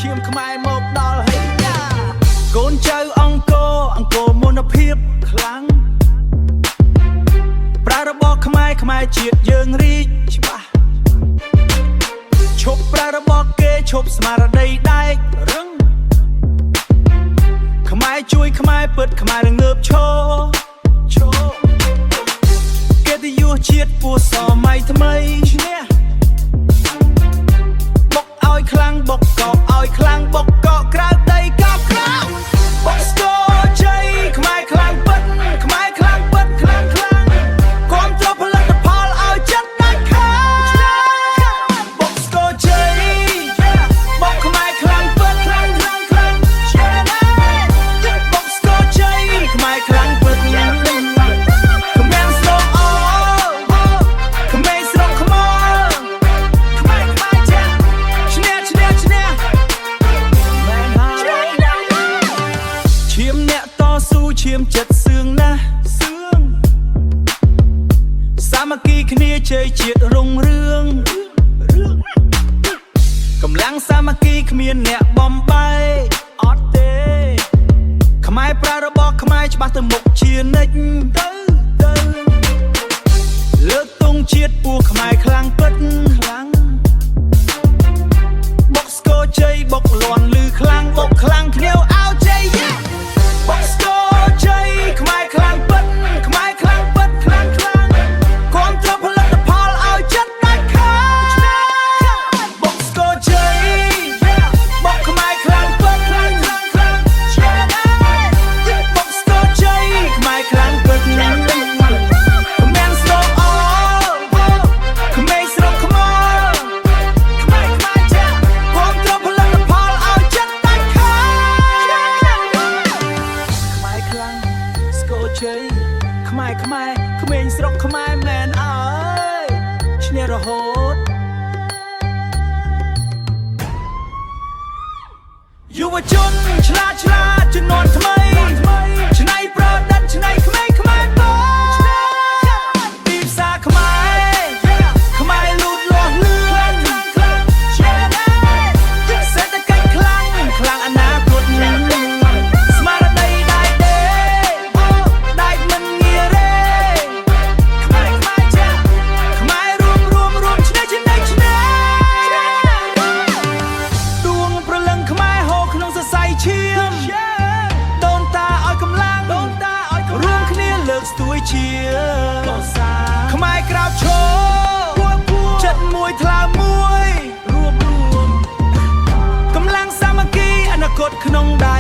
ឈាមខ្មែរមកដល់ហើយណាកូនចៅអង្គរមន្តភាពខ្លាំងប្រើរបបខ្មែរជាតិយើងរីកច្បាស់ឈប់ប្រើរបបគេឈប់ស្មារតីដែករឹងខ្មែរជួយខ្មែរពិតខ្មែររងើបឈរកិត្តិយសជាតិពោះសម័យថ្មីឈ្នះបុកឲ្យខ្លាំងបុកកកឲ្យខ្លាំងបុកកកក្រៅដីកោក្រៅបុកស្គរជ័យខ្មែរខ្លាំងពិតខ្មែរខ្លាំងពិតខ្លាំងគាំទ្រផលិតផលឲ្យចិត្តដាច់ខាតបុកស្គរជ័យបុកខ្មែរខ្លាំងពិតខ្លាំងឈានបុកស្គរជ័យខ្មែរខ្លាំងពិតខ្មែរស្រុកអខ្មែរស្រុកខ្មោខ្មែរចាឈ្នះមែនហើយឈាមអ្នកតស៊ូឈាមចិត្តសឿងណាស់សឿងសាមគ្គីគ្នាជ័យជាតិរុងរឿងកម្លាំងសាមគ្គីគ្មានអ្នកបំបែកអត់ទេខ្មែរប្រើរបបខ្មែរច្បាស់ទៅមុខជានិច្ចទៅលើកទង់ជាតិពោះខ្មែរខ្លាំងពិតខ្លាំងបុកស្គរជ័យបុកលន់ឮខ្លាំងបុកខ្លាំងគ្នាវអោជ័យបុកស្គរជ័យខ្មែរខ្លាំងពិតខ្មែរខ្លាំងពិតខ្លាំងគាំទ្រផលិតផលឲ្យចិត្តដាច់ខាតបុកស្គរជ័យបុកខ្មែរខ្លាំងពិតខ្លាំងឈានបុកស្គរជ័យខ្មែរខ្លាំងពិតខ្មែរស្រុកអខ្មែរស្រុកខ្មោខ្មែរចាគាំទ្រផលិតផលឲ្យចិត្តដាច់ខាតខ្មែរខ្លាំងស្គរជ័យខ្មែរក្មេងស្រុកខ្មែរមែនអើយឈ្នះរហូតយុវជនឆ្លាតជំនាន់ថ្មីច្នៃប្រឌិតច្នៃក្មេងខ្មែរបងទីផ្សារខ្មែរលូតលាស់លឿនសេដ្ឋកិច្ចខ្លាំងអនាគតស្មារតីដែកដែកមិនងាយរេខ្មែរចាខ្មែររួមឈ្នះដួងព្រលឹងខ្មែរហូរក្នុងសរសៃឈាមដូនតាឲ្យកម្លាំងរួមគ្នាលើកស្ទួយជាខ្មែរក្រោកឈរចិត្តមួយថ្លើមមួយរួមកម្លាំងសាមគ្គីអនាគតក្នុងដៃ